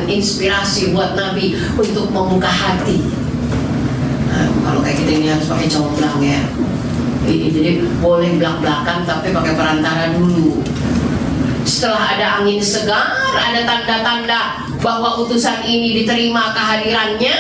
inspirasi buat Nabi untuk membuka hati. Nah, kalau kayak kita ini harus pakai comblang ya. Jadi boleh belak-belakan tapi pakai perantara dulu. Setelah ada angin segar, ada tanda-tanda bahwa utusan ini diterima kehadirannya,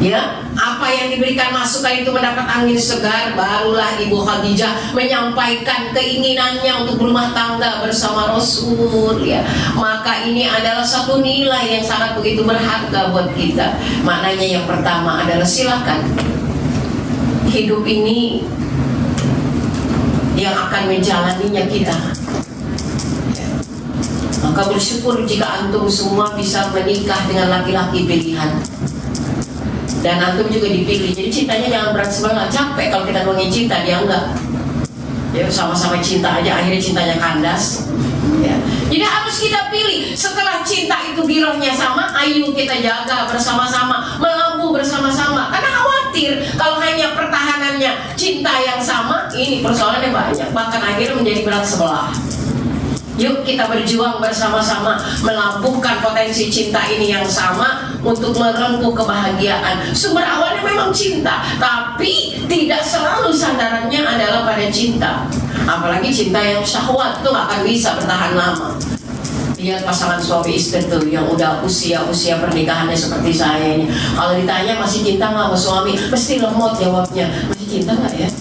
ya, apa yang diberikan masukan itu mendapat angin segar, barulah Ibu Khadijah menyampaikan keinginannya untuk berumah tangga bersama Rasul, ya. Maka ini adalah satu nilai yang sangat begitu berharga buat kita. Maknanya yang pertama adalah silakan, hidup ini yang akan menjalaninya kita. Maka bersyukur jika antum semua bisa menikah dengan laki-laki pilihan. Dan antum juga dipilih. Jadi cintanya jangan berat sebelah. Capek kalau kita ngomongin cinta, dia enggak. Ya sama-sama cinta aja, akhirnya cintanya kandas. Ya. Jadi harus kita pilih. Setelah cinta itu girohnya sama, ayo kita jaga bersama-sama, melampu bersama-sama. Karena khawatir kalau hanya pertahanannya cinta yang sama, ini persoalannya banyak. Bahkan akhirnya menjadi berat sebelah. Yuk kita berjuang bersama-sama melampuhkan potensi cinta ini yang sama untuk merengkuh kebahagiaan. Sumber awalnya memang cinta, tapi tidak selalu sandarannya adalah pada cinta. Apalagi cinta yang syahwat itu gak akan bisa bertahan lama. Lihat pasangan suami istri tuh yang udah usia pernikahannya seperti saya ini. Kalau ditanya masih cinta gak sama suami, mesti lemot jawabnya. Masih cinta gak ya?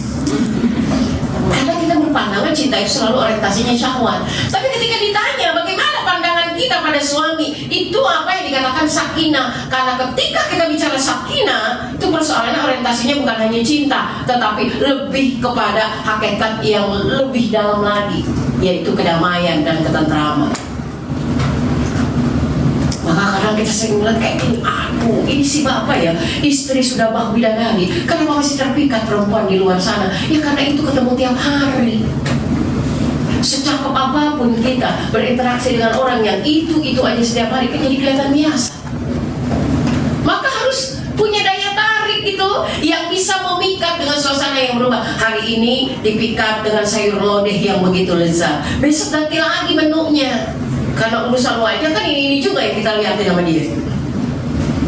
Karena kita berpandangan cinta itu selalu orientasinya syahwat. Tapi ketika ditanya bagaimana pandangan kita pada suami, itu apa yang dikatakan sakinah. Karena ketika kita bicara sakinah, itu persoalannya orientasinya bukan hanya cinta, tetapi lebih kepada hakikat yang lebih dalam lagi, yaitu kedamaian dan ketentraman. Maka kadang kita sering melihat kayak ini, ini si bapak ya, istri sudah bak bidadari, kenapa masih terpikat perempuan di luar sana? Ya karena itu ketemu tiap hari. Secakap apapun kita berinteraksi dengan orang yang itu aja setiap hari, kan jadi kelihatan biasa. Maka harus punya daya tarik itu yang bisa memikat dengan suasana yang berubah. Hari ini dipikat dengan sayur lodeh yang begitu lezat, besok ganti lagi menunya. Karena urusan wajah kan ini juga yang kita lihatin sama dia.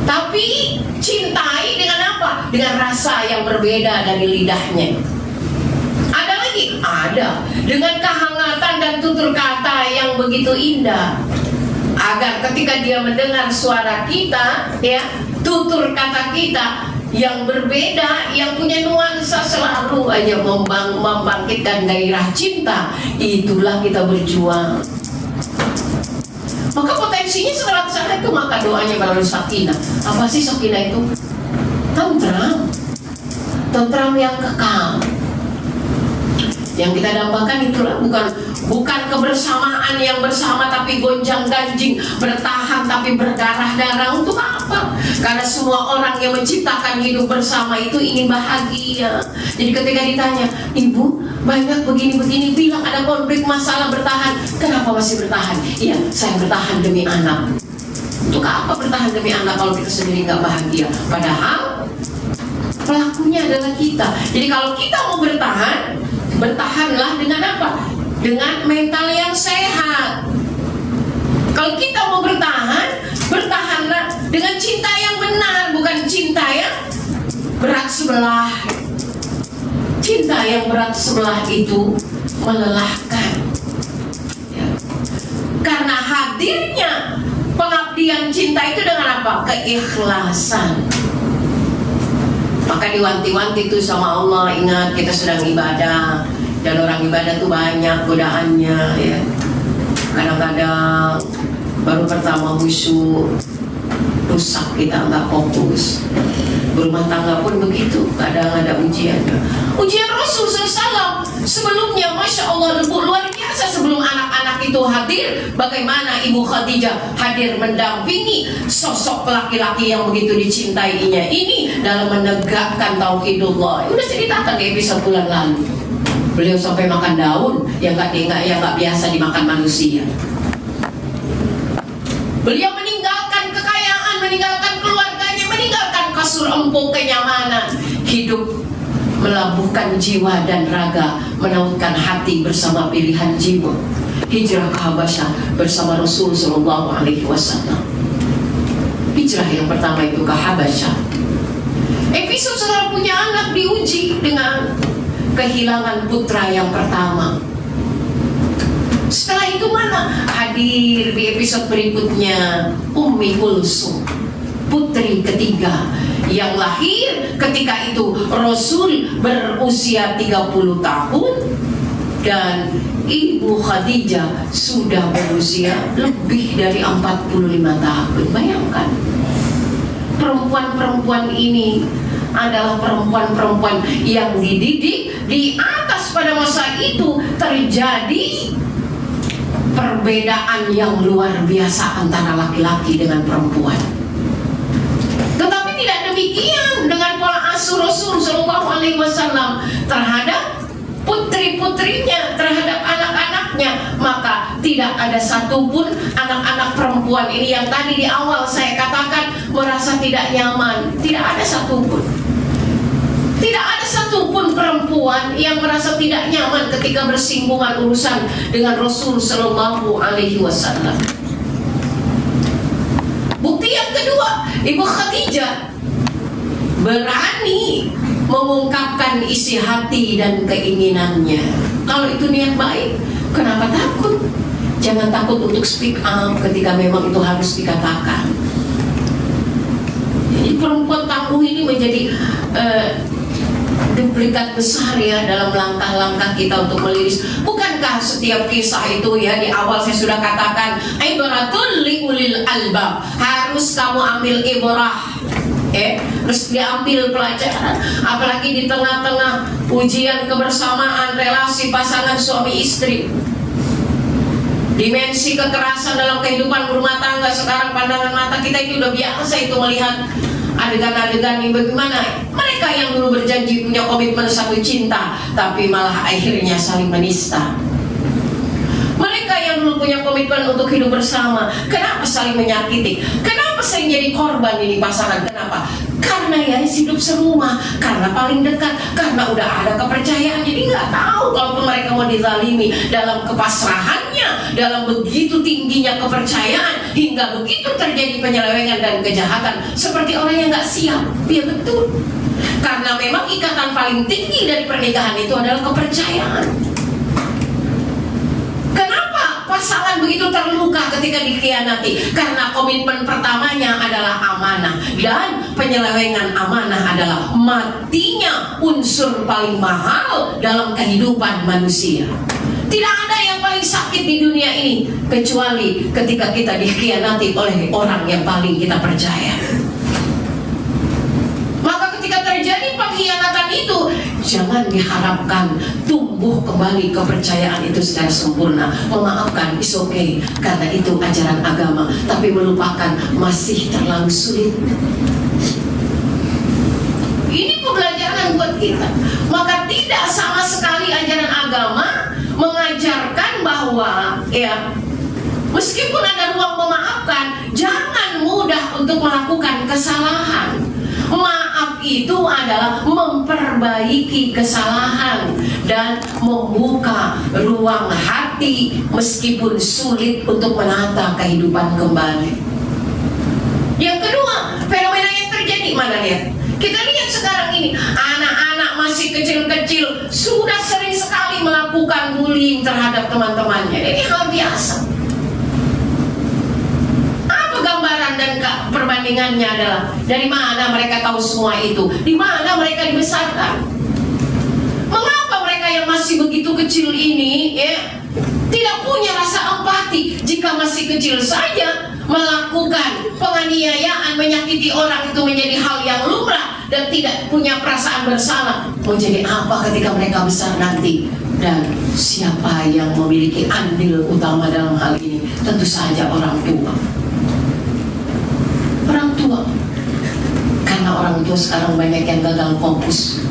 Tapi cintai dengan apa? Dengan rasa yang berbeda dari lidahnya. Ada lagi? Ada. Dengan kehangatan dan tutur kata yang begitu indah. Agar ketika dia mendengar suara kita, ya, tutur kata kita yang berbeda, yang punya nuansa selalu aja membangkitkan gairah cinta, itulah kita berjuang. Maka potensinya setelah kesana itu, maka doanya melalui sakinah. Apa sih sakinah itu? Tentram yang kekal. Yang kita dambakan itulah bukan kebersamaan yang bersama tapi gonjang-ganjing, bertahan tapi berdarah-darah. Untuk apa? Karena semua orang yang menciptakan hidup bersama itu ingin bahagia. Jadi ketika ditanya, ibu banyak begini-begini, bilang ada konflik, masalah, bertahan. Kenapa masih bertahan? Iya, saya bertahan demi anak. Untuk apa bertahan demi anak kalau kita sendiri nggak bahagia? Padahal pelakunya adalah kita. Jadi kalau kita mau bertahan, bertahanlah dengan apa? Dengan mental yang sehat. Kalau kita mau bertahan, bertahanlah dengan cinta yang benar, bukan cinta yang berat sebelah. Cinta yang berat sebelah itu melelahkan, ya. Karena hadirnya pengabdian cinta itu dengan apa? Keikhlasan. Maka diwanti-wanti itu sama Allah, ingat kita sedang ibadah. Dan orang ibadah tuh banyak godaannya, ya. Kadang-kadang baru pertama khusyuk, rusak, kita nggak fokus. Berumah tangga pun begitu, kadang ada ujiannya. Ujian Rasul SAW sebelumnya, Masya Allah, luar biasa. Sebelum anak-anak itu hadir, bagaimana Ibu Khadijah hadir mendampingi sosok laki-laki yang begitu dicintainya ini dalam menegakkan tauhidullah. Udah ceritakan di episode bulan lalu. Beliau sampai makan daun yang nggak biasa dimakan manusia. Beliau meninggalkan kekayaan, meninggalkan keluarganya, meninggalkan kasur empuk, kenyamanan hidup, melabuhkan jiwa dan raga, menautkan hati bersama pilihan jiwa. hijrah ke Habasyah bersama Rasul Shallallahu Alaihi Wasallam. Hijrah yang pertama itu ke Habasyah. Episode setelah punya anak diuji dengan kehilangan putra yang pertama. Setelah itu mana? Hadir di episode berikutnya Ummi Kulsum, putri ketiga yang lahir ketika itu Rasul berusia 30 tahun dan Ibu Khadijah sudah berusia lebih dari 45 tahun. Bayangkan, perempuan-perempuan ini adalah perempuan-perempuan yang dididik di atas. Pada masa itu terjadi perbedaan yang luar biasa antara laki-laki dengan perempuan. Tetapi tidak demikian dengan pola asuh Rasul Shallallahu Alaihi Wasallam terhadap putri-putrinya, terhadap anak-anaknya. Maka tidak ada satupun anak-anak perempuan ini yang tadi di awal saya katakan merasa tidak nyaman. Tidak ada satupun. Tidak ada satupun perempuan yang merasa tidak nyaman ketika bersinggungan urusan dengan Rasul Shallallahu Alaihi Wasallam. Bukti yang kedua, Ibu Khadijah berani mengungkapkan isi hati dan keinginannya. Kalau itu niat baik, kenapa takut? Jangan takut untuk speak up ketika memang itu harus dikatakan. Jadi perempuan tangguh ini menjadi duplikat besar ya dalam langkah-langkah kita untuk meliris. Bukankah setiap kisah itu ya di awal saya sudah katakan ibaratul liulil albab, harus kamu ambil ibrah, harus diambil pelajaran. Apalagi di tengah-tengah ujian kebersamaan relasi pasangan suami istri, dimensi kekerasan dalam kehidupan rumah tangga. Sekarang pandangan mata kita itu udah biasa itu melihat adegan-adegan ini. Bagaimana mereka yang dulu berjanji punya komitmen satu cinta, tapi malah akhirnya saling menista. Mereka yang dulu punya komitmen untuk hidup bersama, kenapa saling menyakiti? Kenapa sering jadi korban ini pasangan? Kenapa? Karena ya hidup serumah, karena paling dekat, karena udah ada kepercayaan. Jadi nggak tahu kalau mereka mau dizalimi dalam kepasrahannya, dalam begitu tingginya kepercayaan, hingga begitu terjadi penyelewengan dan kejahatan, seperti orang yang nggak siap. Ya betul, karena memang ikatan paling tinggi dari pernikahan itu adalah kepercayaan. Kenapa pasangan begitu terluka ketika dikhianati? Karena komitmen pertamanya adalah amanah, dan penyelewengan amanah adalah matinya unsur paling mahal dalam kehidupan manusia. Tidak ada yang paling sakit di dunia ini kecuali ketika kita dikhianati oleh orang yang paling kita percaya. Maka ketika terjadi pengkhianatan itu, jangan diharapkan tumbuh kembali kepercayaan itu secara sempurna. Memaafkan is okay, karena itu ajaran agama, tapi melupakan masih terlalu sulit. Ini pembelajaran buat kita. Maka tidak sama sekali ajaran agama mengajarkan bahwa ya meskipun ada ruang memaafkan, jangan mudah untuk melakukan kesalahan. Maaf itu adalah memperbaiki kesalahan dan membuka ruang hati meskipun sulit untuk menata kehidupan kembali. Yang kedua, fenomena yang terjadi mana lihat? Kita lihat sekarang ini, anak-anak masih kecil-kecil sudah sering sekali melakukan bullying terhadap teman-temannya. Ini hal biasa. Gambaran dan perbandingannya adalah dari mana mereka tahu semua itu, di mana mereka dibesarkan. Mengapa mereka yang masih begitu kecil ini tidak punya rasa empati? Jika masih kecil saja melakukan penganiayaan, menyakiti orang itu menjadi hal yang lumrah dan tidak punya perasaan bersalah, mau jadi apa ketika mereka besar nanti? Dan siapa yang memiliki andil utama dalam hal ini? Tentu saja orang tua. Orang tua, karena orang tua sekarang banyak yang gagal fokus.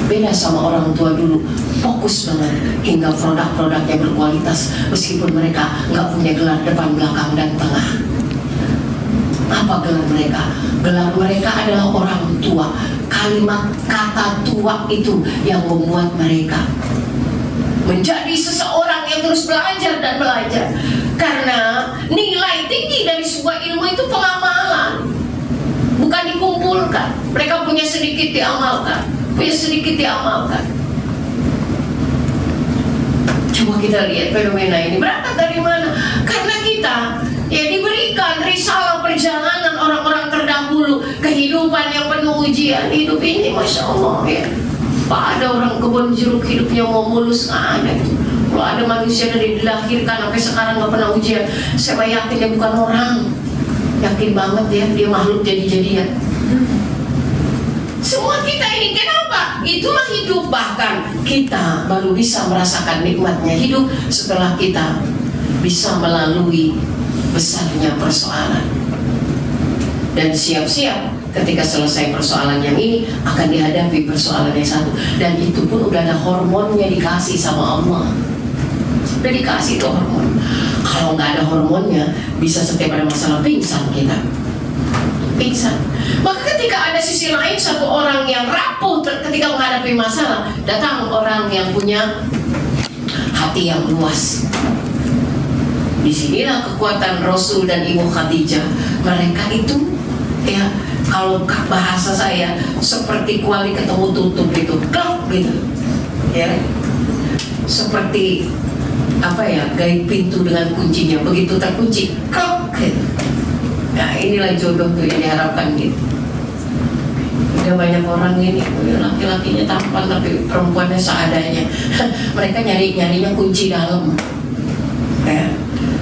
Beda sama orang tua dulu, fokus banget hingga produk-produk yang berkualitas meskipun mereka nggak punya gelar depan, belakang, dan tengah. Apa gelar mereka? Gelar mereka adalah orang tua. Kalimat kata tua itu yang membuat mereka menjadi seseorang yang yang terus belajar dan belajar. Karena nilai tinggi dari sebuah ilmu itu pengamalan, bukan dikumpulkan. Mereka punya sedikit diamalkan, punya sedikit diamalkan. Coba kita lihat fenomena ini berangkat dari mana? Karena kita ya diberikan risalah perjalanan orang-orang terdahulu, kehidupan yang penuh ujian. Hidup ini Masya Allah ya, Pak, ada orang kebun jeruk hidupnya mau mulus, nggak ada. Kalau ada manusia dari dilahirkan sampai sekarang nggak pernah ujian, saya yakin dia bukan orang. Yakin banget ya, dia makhluk jadi-jadian. Semua kita ini kenapa? Itulah hidup. Bahkan kita baru bisa merasakan nikmatnya hidup setelah kita bisa melalui besarnya persoalan. Dan siap-siap ketika selesai persoalan yang ini akan dihadapi persoalan yang satu. Dan itu pun udah ada hormonnya dikasih sama Allah. Udah dikasih tuh hormon. Kalau nggak ada hormonnya, bisa setiap ada masalah pingsan kita. Pingsan. Maka ketika ada sisi lain, satu orang yang rapuh ketika menghadapi masalah, datang orang yang punya hati yang luas. Disinilah kekuatan Rasul dan Ibu Khadijah. Mereka itu ya, kalau bahasa saya seperti kuali ketemu tutup gitu, klop gitu ya, seperti apa ya, gait pintu dengan kuncinya, begitu terkunci klop gitu. Nah inilah jodoh tuh yang diharapkan gitu. Udah banyak orang ini, laki-lakinya tampan tapi perempuannya seadanya. Mereka nyarinya kunci dalam ya.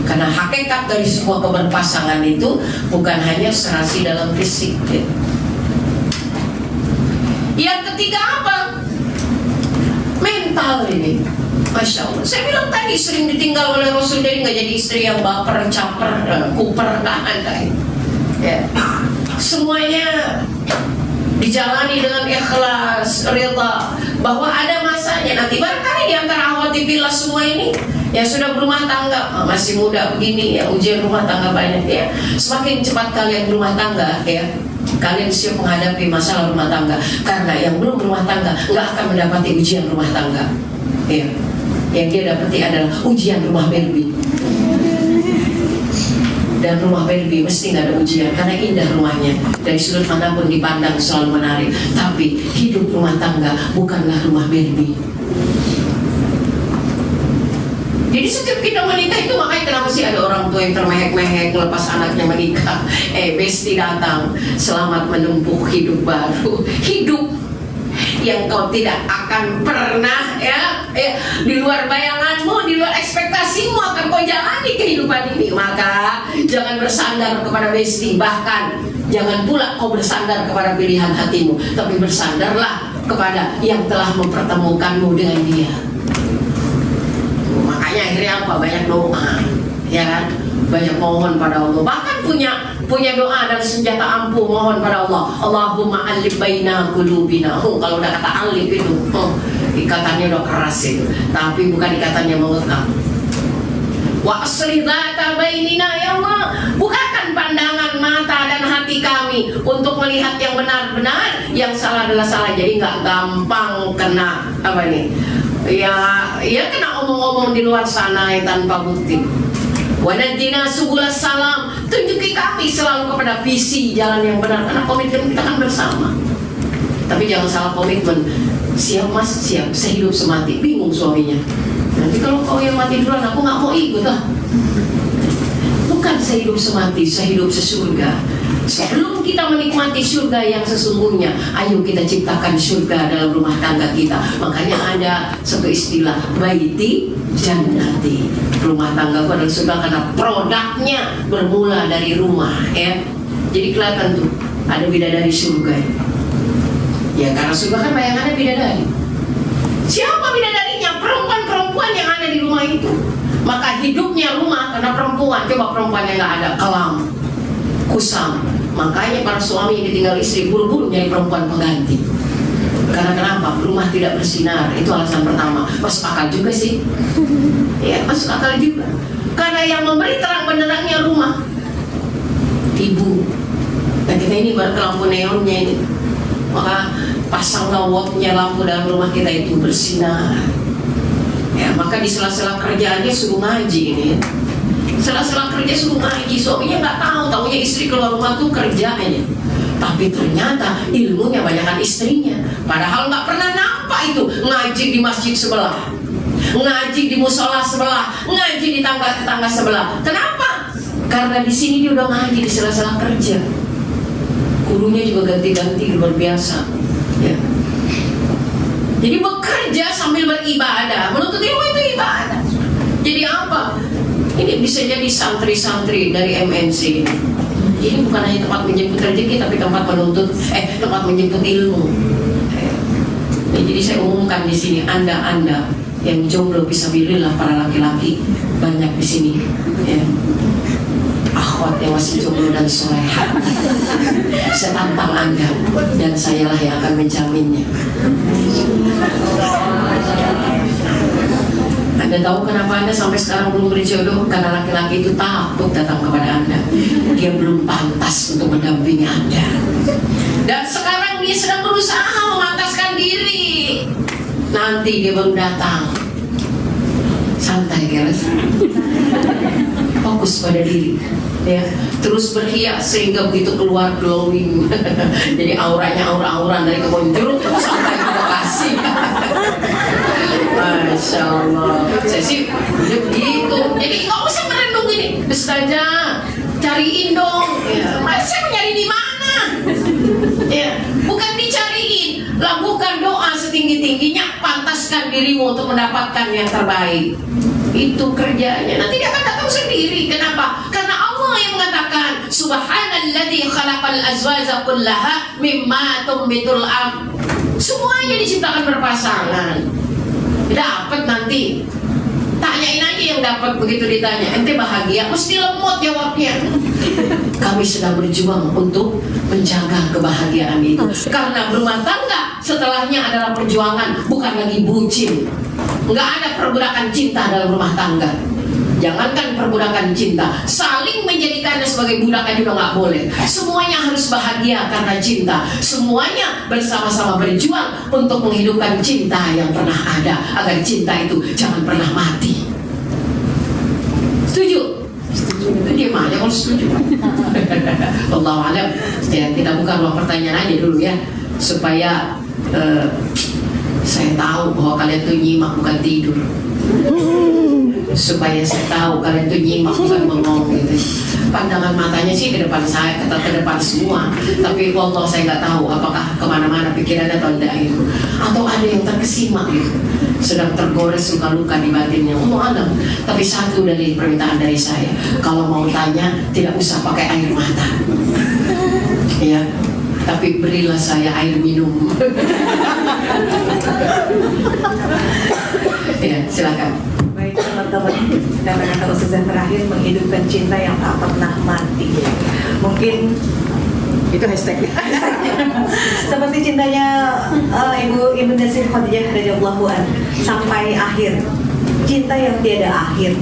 Karena hakikat dari semua keberpasangan itu bukan hanya serasi dalam fisik gitu. Yang ketiga apa? Mental ini. Masya Allah. Saya bilang tadi sering ditinggal oleh Rasul, jadi nggak jadi istri yang baper, caper, kuper, nggak ada. Ya. Semuanya dijalani dengan ikhlas, rida, bahwa ada masanya. Nanti barangkali di antara ahwati pilih semua ini yang sudah berumah tangga, masih muda begini ya, ujian rumah tangga banyak ya. Semakin cepat kalian berumah tangga ya, kalian siap menghadapi masalah rumah tangga. Karena yang belum berumah tangga nggak akan mendapati ujian rumah tangga ya. Yang dia dapati adalah ujian rumah baby. Dan rumah baby mesti nggak ada ujian karena indah rumahnya, dari sudut manapun dipandang selalu menarik. Tapi hidup rumah tangga bukanlah rumah baby. Jadi setiap kita menikah itu, makanya kenapa sih ada orang tua yang termehek-mehek lepas anaknya menikah, besti datang, selamat menempuh hidup baru, hidup yang kau tidak akan pernah ya di luar bayanganmu, di luar ekspektasimu akan kau jalani kehidupan ini. Maka jangan bersandar kepada besti, bahkan jangan pula kau bersandar kepada pilihan hatimu, tapi bersandarlah kepada yang telah mempertemukanmu dengan dia. Makanya akhirnya apa? Banyak doa, ya kan? Banyak mohon pada Allah. Bahkan punya doa dan senjata ampuh mohon pada Allah. Allahumma alif baina qulubina. Kalau udah kata alif itu, ikatannya udah keras itu. Tapi bukan ikatannya mengekang. Wa aslih dzata bainina ya Allah. Bukakan pandangan mata dan hati kami untuk melihat yang benar-benar, yang salah adalah salah. Jadi nggak gampang kena apa nih? Ya kena omong-omong di luar sana yang tanpa bukti. Wanadina subulas salam, tunjuki kami selalu kepada visi jalan yang benar, karena komitmen kita kan bersama. Tapi jangan salah komitmen. Siap mas, siap, sehidup semati. Bingung suaminya. Nanti kalau kau yang mati duluan, aku nggak mau ikut lah. Bukan sehidup semati, sehidup sesurga. Sebelum kita menikmati surga yang sesungguhnya, ayo kita ciptakan surga dalam rumah tangga kita. Makanya ada satu istilah, baiti jannati. Rumah tangga itu adalah surga karena produknya bermula dari rumah ya. Jadi kelihatan tuh ada bidadari surga ya, karena surga kan bayangannya bidadari. Siapa bidadarinya? Perempuan-perempuan yang ada di rumah itu. Maka hidupnya rumah karena perempuan. Coba perempuan yang nggak ada, kelam, kusam. Makanya para suami yang ditinggal istri buru-buru nyari perempuan pengganti. Karena kenapa? Rumah tidak bersinar. Itu alasan pertama. Masuk akal juga sih. Ya, masuk akal juga. Karena yang memberi terang benderangnya rumah. Ibu. Dan kita ini baru lampu neonnya ini. Maka pasanglah wattnya lampu dalam rumah kita itu bersinar. Ya, maka di sela-sela kerjaannya suruh ngaji ini ya. Sela-sela kerja suruh ngaji, suaminya nggak tahu, taunya istri keluar rumah tuh kerja aja. Tapi ternyata ilmunya banyakan istrinya. Padahal nggak pernah nampak itu ngaji di masjid sebelah, ngaji di musola sebelah, ngaji di tetangga sebelah. Kenapa? Karena di sini dia udah ngaji di sela-sela kerja. Gurunya juga ganti-ganti luar biasa. Ya. Jadi bekerja sambil beribadah, menuntut ilmu itu ibadah. Jadi apa? Ini bisa jadi santri-santri dari MNC ini. Ini bukan hanya tempat menjemput rezeki, tapi tempat menjemput ilmu. Jadi saya umumkan di sini, Anda yang jomblo fisabilillah, para laki-laki banyak di sini. Ya. Akhwat yang masih jomblo dan soleha, saya tantang Anda, dan sayalah yang akan menjaminnya. Anda tahu kenapa Anda sampai sekarang belum berjodoh? Karena laki-laki itu takut datang kepada Anda. Dia belum pantas untuk mendampingi Anda. Dan sekarang dia sedang berusaha memantaskan diri. Nanti dia baru datang. Santai, guys. Fokus pada diri. Ya, terus berhias sehingga begitu keluar glowing. Jadi auranya aura-aura dari kebun jeruk sampai ke Bekasi. Masya Allah. Saya sih udah begitu. Jadi nggak usah merenung ini. Ustazah, cariin dong. Ya, saya mau nyari di mana? Ya, bukan dicariin. Lakukan doa setinggi-tingginya. Pantaskan dirimu untuk mendapatkan yang terbaik. Itu kerjanya. Nanti dia akan datang sendiri. Kenapa? Karena Allah yang mengatakan Subhanalladzi khalaqal azwaja kullaha mimma tumbitul ardh. Semuanya diciptakan berpasangan. Dapat nanti. Tanyain aja yang dapat begitu ditanya. Ente bahagia? Mesti lemot jawabnya. Kami sedang berjuang untuk menjaga kebahagiaan itu. Karena berumah tangga setelahnya adalah perjuangan, bukan lagi bucin. Nggak ada perbudakan cinta dalam rumah tangga. Jangankan perbudakan cinta, saling menjadikannya sebagai budak juga nggak boleh. Semuanya harus bahagia karena cinta. Semuanya bersama-sama berjuang untuk menghidupkan cinta yang pernah ada, agar cinta itu jangan pernah mati. Setuju? Setuju. Diam aja kalau setuju. Wallahu a'lam. Ya, kita buka ruang pertanyaan aja dulu ya, supaya saya tahu bahwa kalian tuh nyimak bukan tidur. Supaya saya tahu kalian tuh nyimak bukan bengong gitu. Pandangan matanya sih ke depan saya, ke depan semua. Tapi wallah saya nggak tahu apakah kemana-mana pikirannya atau enggak itu. Atau ada yang terkesima gitu, sedang tergores luka-luka di batinnya. Allah alam. Tapi satu dari permintaan dari saya, kalau mau tanya tidak usah pakai air mata. Ya. Tapi berilah saya air minum. Ya, silakan. Baik teman-teman, karena kata Ustazah terakhir menghidupkan cinta yang tak pernah mati. Mungkin itu hashtagnya. Seperti cintanya Ibunda Siti Khadijah radhiyallahu anha sampai akhir. Cinta yang tiada akhir.